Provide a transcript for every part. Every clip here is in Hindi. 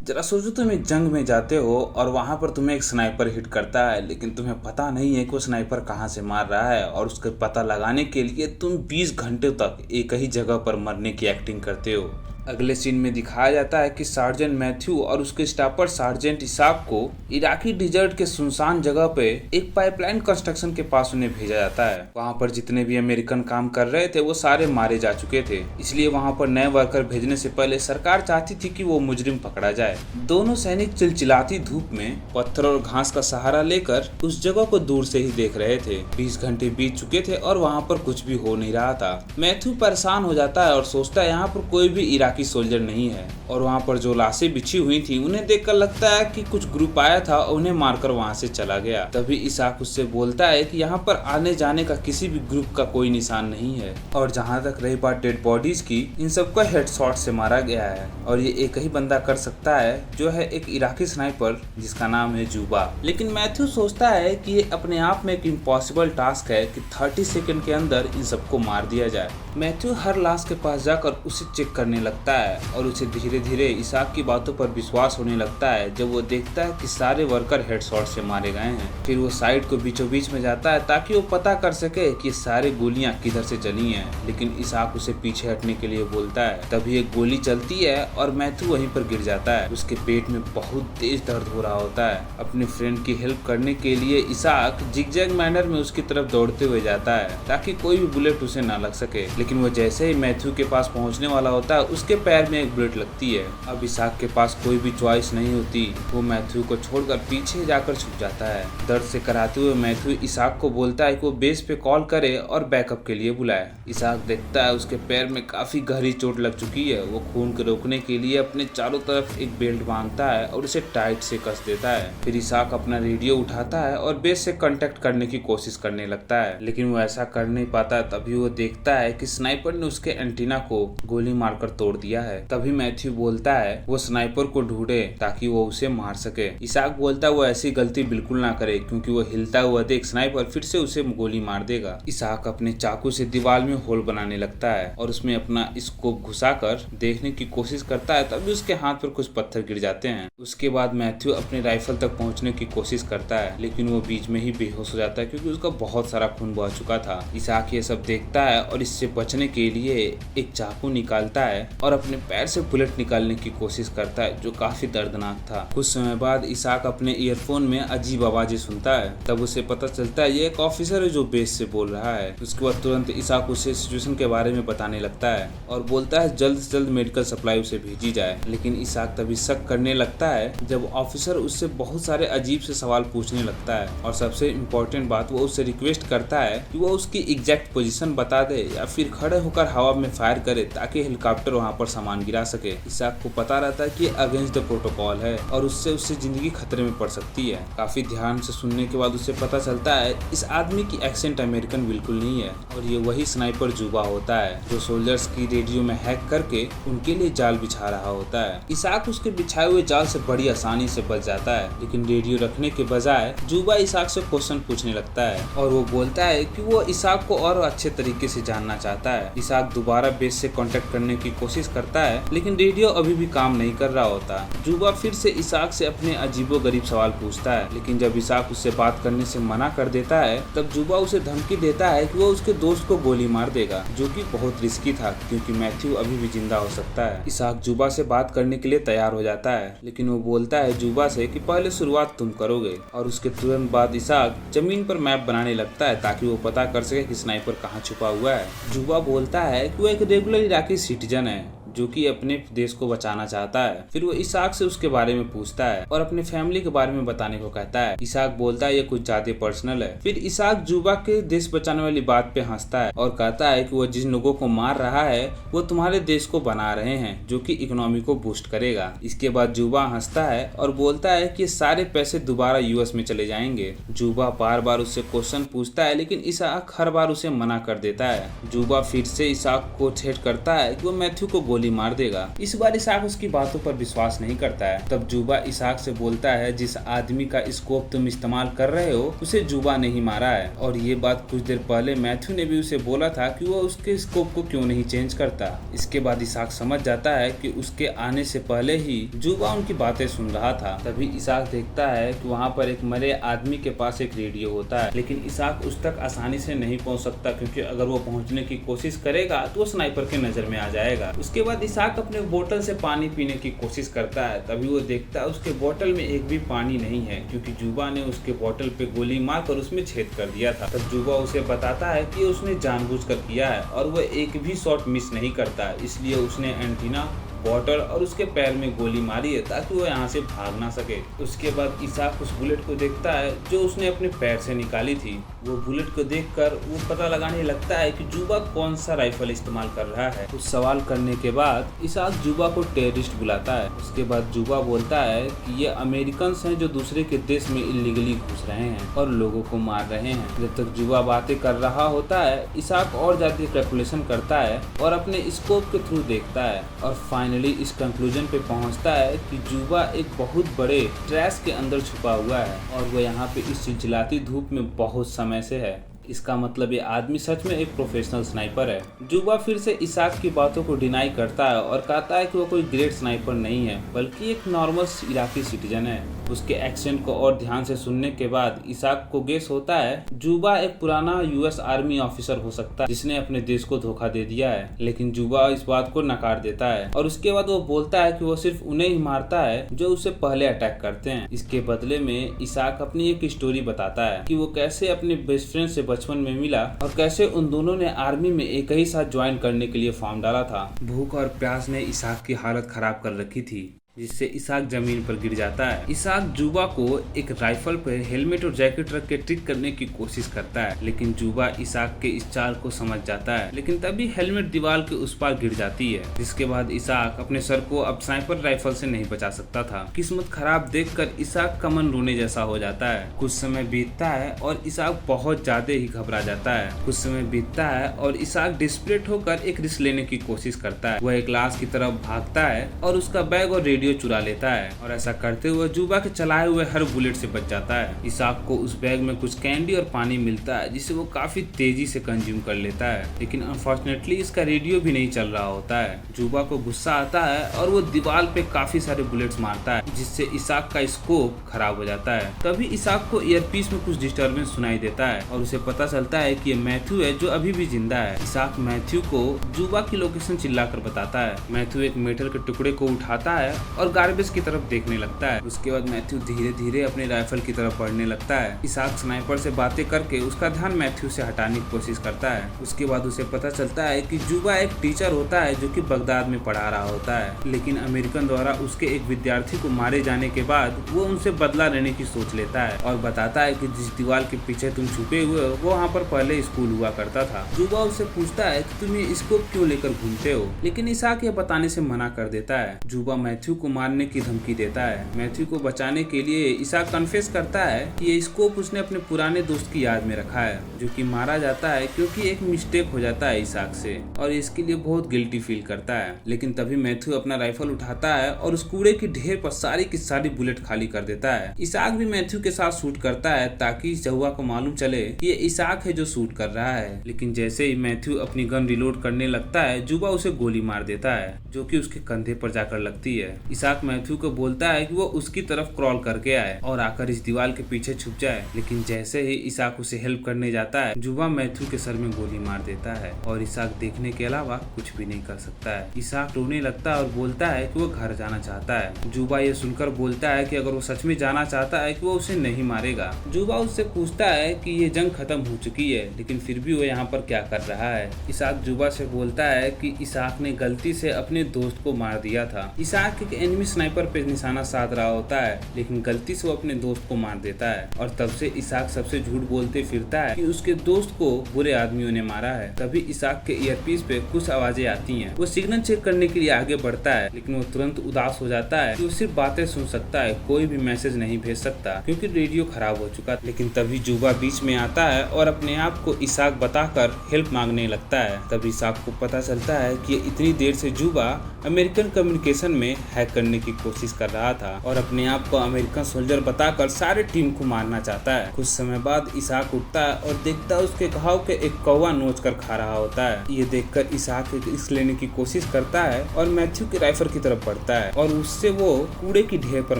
जरा सोचो, तुम एक जंग में जाते हो और वहां पर तुम्हें एक स्नाइपर हिट करता है, लेकिन तुम्हें पता नहीं है कि वो स्नाइपर कहाँ से मार रहा है। और उसका पता लगाने के लिए तुम 20 घंटे तक एक ही जगह पर मरने की एक्टिंग करते हो। अगले सीन में दिखाया जाता है कि सार्जेंट मैथ्यू और उसके स्टाफर सार्जेंट इसाक को इराकी डिजर्ट के सुनसान जगह पे एक पाइपलाइन कंस्ट्रक्शन के पास उन्हें भेजा जाता है। वहाँ पर जितने भी अमेरिकन काम कर रहे थे वो सारे मारे जा चुके थे, इसलिए वहाँ पर नए वर्कर भेजने से पहले सरकार चाहती थी कि वो मुजरिम पकड़ा जाए। दोनों सैनिक चिलचिलाती धूप में पत्थर और घास का सहारा लेकर उस जगह को दूर से ही देख रहे थे। 20 घंटे बीत चुके थे और वहाँ पर कुछ भी हो नहीं रहा था। मैथ्यू परेशान हो जाता है और सोचता है यहाँ पर कोई भी इराकी सोल्जर नहीं है। और वहाँ पर जो लाशें बिछी हुई थी उन्हें देखकर लगता है कि कुछ ग्रुप आया था और उन्हें मारकर वहाँ से चला गया। तभी इसाक उससे बोलता है कि यहाँ पर आने जाने का किसी भी ग्रुप का कोई निशान नहीं है, और जहाँ तक रही बात डेड बॉडीज की, इन सबको हेडशॉट से मारा गया है और ये एक ही बंदा कर सकता है, जो है एक इराकी स्नाइपर जिसका नाम है जुबा। लेकिन मैथ्यू सोचता है कि ये अपने आप में एक इम्पॉसिबल टास्क है कि 30 सेकंड के अंदर इन सबको मार दिया जाए। मैथ्यू हर लाश के पास जाकर उसे चेक करने लगता है और उसे धीरे धीरे इसाक की बातों पर विश्वास होने लगता है जब वो देखता है कि सारे वर्कर हेडशॉट से मारे गए हैं। फिर वो साइड को बीचों बीच में जाता है ताकि वो पता कर सके कि सारे गोलियां किधर से चली हैं, लेकिन इसाक उसे पीछे हटने के लिए बोलता है। तभी एक गोली चलती है और मैथ्यू वहीं पर गिर जाता है। उसके पेट में बहुत तेज दर्द हो रहा होता है। अपने फ्रेंड की हेल्प करने के लिए इसाक जिगजैग मैनर में उसकी तरफ दौड़ते हुए जाता है ताकि कोई भी बुलेट उसे ना लग सके, लेकिन वो जैसे ही मैथ्यू के पास पहुंचने वाला होता है उसके पैर में एक बुलेट लगती है। अब इसाक के पास कोई भी चॉइस नहीं होती, वो मैथ्यू को छोड़कर पीछे जाकर छुप जाता है। दर्द से कराते हुए मैथ्यू इसाक को बोलता है कि वो बेस पे कॉल करे और बैकअप के लिए बुलाए। इसाक देखता है उसके पैर में काफी गहरी चोट लग चुकी है। वो खून को रोकने के लिए अपने चारों तरफ एक बेल्ट बांधता है और उसे टाइट से कस देता है। फिर इसाक अपना रेडियो उठाता है और बेस से कांटेक्ट करने की कोशिश करने लगता है, लेकिन वो ऐसा कर नहीं पाता। तभी वो देखता है कि स्नाइपर ने उसके एंटीना को गोली मारकर तोड़ दिया है। तभी मैथ्यू बोलता है वो स्नाइपर को ढूंढे ताकि वो उसे मार सके। इसाक बोलता है वो ऐसी गलती बिल्कुल ना करे, क्योंकि वो हिलता हुआ देख स्नाइपर फिर से उसे गोली मार देगा। इसाक अपने चाकू से दीवार में होल बनाने लगता है और उसमें अपना स्कोप घुसाकर देखने की कोशिश करता है। तभी उसके हाथ पर कुछ पत्थर गिर जाते हैं। उसके बाद मैथ्यू अपने राइफल तक पहुंचने की कोशिश करता है, लेकिन वो बीच में ही बेहोश हो जाता है क्योंकि उसका बहुत सारा खून बह चुका था। इसाक ये सब देखता है और इससे बचने के लिए एक चाकू निकालता है और अपने पैर से बुलेट निकालने की कोशिश करता है, जो काफी दर्दनाक था। कुछ समय बाद इसाक अपने ईयरफोन में अजीब आवाजें सुनता है। तब उसे पता चलता है ये एक ऑफिसर है जो बेस से बोल रहा है। उसके बाद तुरंत इसाक उसे सिचुएशन के बारे में बताने लगता है और बोलता है जल्द से जल्द मेडिकल सप्लाई उसे भेजी जाए। लेकिन इसाक तभी शक करने लगता है जब ऑफिसर उससे बहुत सारे अजीब से सवाल पूछने लगता है, और सबसे इम्पोर्टेंट बात, वो उससे रिक्वेस्ट करता है कि वो उसकी एग्जैक्ट पोजीशन बता दे या फिर खड़े होकर हवा में फायर करे ताकि हेलीकॉप्टर वहाँ पर सामान गिरा सके। इसाक को पता रहता है कि अगेंस्ट द प्रोटोकॉल है और उससे जिंदगी खतरे में पड़ सकती है। काफी ध्यान से सुनने के बाद उसे पता चलता है इस आदमी की एक्सेंट अमेरिकन बिल्कुल नहीं है और ये वही स्नाइपर जुबा होता है जो सोल्जर्स की रेडियो में हैक करके उनके लिए जाल बिछा रहा होता है। इसाक उसके बिछाए हुए जाल से बड़ी आसानी से बच जाता है, लेकिन रेडियो रखने के बजाय जुबा इसाक से क्वेश्चन पूछने लगता है और वो बोलता है कि वो इसाक को और अच्छे तरीके से जानना चाहता है। इसाक दोबारा बेस से कांटेक्ट करने की कोशिश करता है, लेकिन रेडियो अभी भी काम नहीं कर रहा होता। जुबा फिर से इसाक से अपने अजीबोगरीब सवाल पूछता है, लेकिन जब इसाक उससे बात करने से मना कर देता है तब जुबा उसे धमकी देता है कि वो उसके दोस्त को गोली मार देगा, जो कि बहुत रिस्की था क्योंकि मैथ्यू अभी भी जिंदा हो सकता है। इसाक जुबा से बात करने के लिए तैयार हो जाता है, लेकिन वो बोलता है जुबा से कि पहले शुरुआत तुम करोगे, और उसके तुरंत बाद इसाक जमीन पर मैप बनाने लगता है ताकि वो पता कर सके कि स्नाइपर कहाँ छुपा हुआ है। जुबा बोलता है कि वो एक रेगुलर इराकी सिटीजन है जो कि अपने देश को बचाना चाहता है। फिर वो इसाक से उसके बारे में पूछता है और अपने फैमिली के बारे में बताने को कहता है। इसाक बोलता है ये कुछ ज्यादा पर्सनल है। फिर इसाक जुबा के देश बचाने वाली बात पे हंसता है और कहता है कि वो जिन लोगों को मार रहा है वो तुम्हारे देश को बना रहे हैं, जो कि इकोनॉमी को बूस्ट करेगा। इसके बाद जुबा हंसता है और बोलता है कि सारे पैसे दोबारा यूएस में चले जाएंगे। जुबा बार बार उससे क्वेश्चन पूछता है, लेकिन इसाक हर बार उसे मना कर देता है। जुबा फिर से इसाक को थ्रेट करता है कि वो मैथ्यू को गोली गोली मार देगा। इस बार इसाक उसकी बातों पर विश्वास नहीं करता है। तब जुबा इसाक से बोलता है, जिस आदमी का स्कोप तुम इस्तेमाल कर रहे हो उसे जुबा नहीं मारा है। और ये बात कुछ देर पहले मैथ्यू ने भी उसे बोला था कि वो उसके स्कोप को क्यों नहीं चेंज करता। इसके बाद इसाक समझ जाता है कि उसके आने से पहले ही जुबा उनकी बातें सुन रहा था। तभी इसाक देखता है कि वहाँ पर एक मरे आदमी के पास एक रेडियो होता है, लेकिन इसाक उस तक आसानी से नहीं पहुँच सकता, क्योंकि अगर वो पहुँचने की कोशिश करेगा तो वो स्नाइपर के नजर में आ जाएगा। उसके बाद इसाक अपने बोतल से पानी पीने की कोशिश करता है। तभी वो देखता है उसके बोतल में एक भी पानी नहीं है, क्योंकि जुबा ने उसके बोतल पे गोली मारकर उसमें छेद कर दिया था। तब जुबा उसे बताता है कि उसने जानबूझकर किया है और वो एक भी शॉट मिस नहीं करता, इसलिए उसने एंटीना, बॉटल और उसके पैर में गोली मारी है ताकि वो यहाँ से भाग ना सके। उसके बाद इसाक उस बुलेट को देखता है जो उसने अपने पैर से निकाली थी। वो बुलेट को देखकर वो पता लगाने लगता है कि जुबा कौन सा राइफल इस्तेमाल कर रहा है। कुछ सवाल करने के बाद इसाक जुबा को टेररिस्ट बुलाता है। उसके बाद जुबा बोलता है कि ये अमेरिकन हैं जो दूसरे के देश में इलीगली घुस रहे हैं और लोगों को मार रहे हैं। जब तक जुबा बातें कर रहा होता है, इसाक और ज्यादा कैलकुलेशन करता है और अपने स्कोप के थ्रू देखता है और फाइनली इस कंक्लूजन पे पहुंचता है कि जुबा एक बहुत बड़े ट्रैश के अंदर छुपा हुआ है और वो यहाँ पे इस चिलचिलाती धूप में बहुत समय से है। इसका मतलब ये आदमी सच में एक प्रोफेशनल स्नाइपर है। जुबा फिर से इसाक की बातों को डिनाई करता है और कहता है कि वो कोई ग्रेट स्नाइपर नहीं है, बल्कि एक नॉर्मल इराकी सिटीजन है। उसके एक्सेंट को और ध्यान से सुनने के बाद इसाक को गेस होता है जुबा एक पुराना यूएस आर्मी ऑफिसर हो सकता है जिसने अपने देश को धोखा दे दिया है। लेकिन जुबा इस बात को नकार देता है और उसके बाद वो बोलता है कि वो सिर्फ उन्हें ही मारता है जो उससे पहले अटैक करते हैं। इसके बदले में इसाक अपनी एक स्टोरी बताता है कि वो कैसे अपने बेस्ट फ्रेंड से बचपन में मिला और कैसे उन दोनों ने आर्मी में एक ही साथ ज्वाइन करने के लिए फॉर्म डाला था। भूख और प्यास ने इसाक की हालत खराब कर रखी थी, जिससे इसाक जमीन पर गिर जाता है। इसाक जुबा को एक राइफल पर हेलमेट और जैकेट रख के ट्रिक करने की कोशिश करता है, लेकिन जुबा इसाक के इस चाल को समझ जाता है। लेकिन तभी हेलमेट दीवार के उस पार गिर जाती है, जिसके बाद इसाक अपने सर को अब स्नाइपर राइफल से नहीं बचा सकता था। किस्मत खराब देखकर इसाक का मन रोने जैसा हो जाता है। कुछ समय बीतता है और इसाक बहुत ज्यादा ही घबरा जाता है। कुछ समय बीतता है और इसाक डिस्परेट होकर एक रिस्क लेने की कोशिश करता है। वह एक लाश की तरफ भागता है और उसका बैग और रेडियो चुरा लेता है और ऐसा करते हुए जुबा के चलाए हुए हर बुलेट से बच जाता है। इसाक को उस बैग में कुछ कैंडी और पानी मिलता है जिसे वो काफी तेजी से कंज्यूम कर लेता है, लेकिन अनफॉर्चुनेटली इसका रेडियो भी नहीं चल रहा होता है। जुबा को गुस्सा आता है और वो दीवार पे काफी सारे बुलेट्स मारता है, जिससे इसाक का स्कोप खराब हो जाता है। तभी इसाक को ईयरपीस में कुछ डिस्टर्बेंस सुनाई देता है और उसे पता चलता है कि ये मैथ्यू है जो अभी भी जिंदा है। इसाक मैथ्यू को जुबा की लोकेशन चिल्लाकर बताता है। मैथ्यू एक मेटल के टुकड़े को उठाता है और गार्बेज की तरफ देखने लगता है। उसके बाद मैथ्यू धीरे धीरे अपने राइफल की तरफ बढ़ने लगता है। इसाक स्नाइपर से बातें करके उसका ध्यान मैथ्यू से हटाने की कोशिश करता है। उसके बाद उसे पता चलता है कि जुबा एक टीचर होता है जो कि बगदाद में पढ़ा रहा होता है, लेकिन अमेरिकन द्वारा उसके एक विद्यार्थी को मारे जाने के बाद वो उनसे बदला लेने की सोच लेता है और बताता है कि जिस दीवार के पीछे तुम छुपे हुए हो वो वहाँ पर पहले स्कूल हुआ करता था। जुबा उससे पूछता है कि तुम ये स्कोप क्यों लेकर घूमते हो, लेकिन इसाक ये बताने से मना कर देता है। जुबा मैथ्यू को मारने की धमकी देता है। मैथ्यू को बचाने के लिए इसाक कन्फेस करता है कि ये स्कोप उसने अपने पुराने दोस्त की याद में रखा है, जो कि मारा जाता है क्योंकि एक मिस्टेक हो जाता है इसाक से, और इसके लिए बहुत गिल्टी फील करता है। लेकिन तभी मैथ्यू अपना राइफल उठाता है और उस कूड़े की ढेर पर सारी की सारी बुलेट खाली कर देता है। इसाक भी मैथ्यू के साथ शूट करता है ताकि जुबा को मालूम चले कि ये इसाक है जो शूट कर रहा है। लेकिन जैसे ही मैथ्यू अपनी गन रिलोड करने लगता है, जुबा उसे गोली मार देता है, जो कि उसके कंधे पर जाकर लगती है। इसाक मैथ्यू को बोलता है कि वो उसकी तरफ क्रॉल करके आए और आकर इस दीवार के पीछे छुप जाए, लेकिन जैसे ही इसाक उसे हेल्प करने जाता है, जुबा मैथ्यू के सर में गोली मार देता है और इसाक देखने के अलावा कुछ भी नहीं कर सकता है। इसाक रोने लगता है और बोलता है कि वो घर जाना चाहता है। जुबा ये सुनकर बोलता है कि अगर वो सच में जाना चाहता है कि वो उसे नहीं मारेगा। जुबा उससे पूछता है कि ये जंग खत्म हो चुकी है, लेकिन फिर भी वो यहाँ पर क्या कर रहा है। इसाक जुबा से बोलता है कि इसाक ने गलती से अपने दोस्त को मार दिया था। इसाक एक एनिमी स्नाइपर पे निशाना साध रहा होता है, लेकिन गलती से वो अपने दोस्त को मार देता है और तब से इसाक सबसे झूठ बोलते फिरता है कि उसके दोस्त को बुरे आदमियों ने मारा है। तभी इसाक के ईयरपीस पे कुछ आवाजें आती हैं। वो सिग्नल चेक करने के लिए आगे बढ़ता है, लेकिन वो तुरंत उदास हो जाता है कि वो सिर्फ बातें सुन सकता है, कोई भी मैसेज नहीं भेज सकता क्योंकि रेडियो खराब हो चुका। लेकिन तभी जुबा बीच में आता है और अपने आप को इसाक बताकर हेल्प मांगने लगता है। तभी इसाक को पता चलता है कि इतनी देर से जुबा अमेरिकन कम्युनिकेशन में हैक करने की कोशिश कर रहा था और अपने आप को अमेरिकन सोल्जर बताकर सारे टीम को मारना चाहता है। कुछ समय बाद इसाक उठता है और देखता है उसके घाव के एक कौवा नोच कर खा रहा होता है। ये देखकर इसाक रिस्क लेने की कोशिश करता है और मैथ्यू की राइफल की तरफ बढ़ता है और उससे वो कूड़े की ढेर पर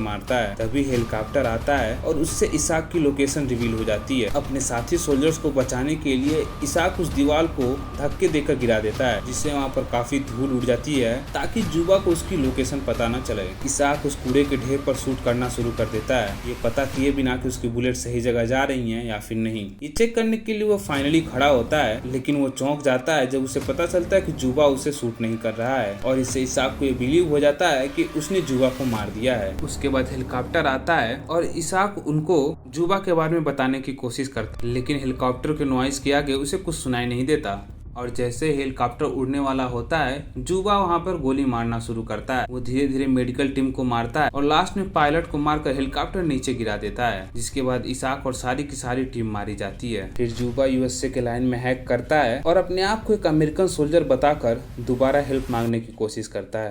मारता है। तभी हेलीकॉप्टर आता है और उससे इसाक की लोकेशन रिवील हो जाती है। अपने साथी सोल्जर्स को बचाने के लिए इसाक उस दीवार को धक्के देकर गिरा देता है, जिससे वहाँ पर काफी धूल उड़ जाती है ताकि जुबा को उसकी लोकेशन पता न चले। इसाक उस कूड़े के ढेर पर शूट करना शुरू कर देता है, ये पता किए बिना कि उसकी बुलेट सही जगह जा रही हैं या फिर नहीं। ये चेक करने के लिए वो फाइनली खड़ा होता है, लेकिन वो चौंक जाता है जब उसे पता चलता है कि जुबा उसे शूट नहीं कर रहा है और इससे इसाक को ये बिलीव हो जाता है कि उसने जुबा को मार दिया है। उसके बाद हेलीकॉप्टर आता है और इसाक उनको जुबा के बारे में बताने की कोशिश करता है, लेकिन हेलीकॉप्टर के नॉइस के आगे उसे कुछ सुनाई नहीं देता। और जैसे हेलीकॉप्टर उड़ने वाला होता है, जुबा वहां पर गोली मारना शुरू करता है। वो धीरे धीरे मेडिकल टीम को मारता है और लास्ट में पायलट को मारकर हेलीकॉप्टर नीचे गिरा देता है, जिसके बाद इसाक और सारी की सारी टीम मारी जाती है। फिर जुबा यूएसए के लाइन में हैक करता है और अपने आप को एक अमेरिकन सोल्जर बताकर दोबारा हेल्प मांगने की कोशिश करता है।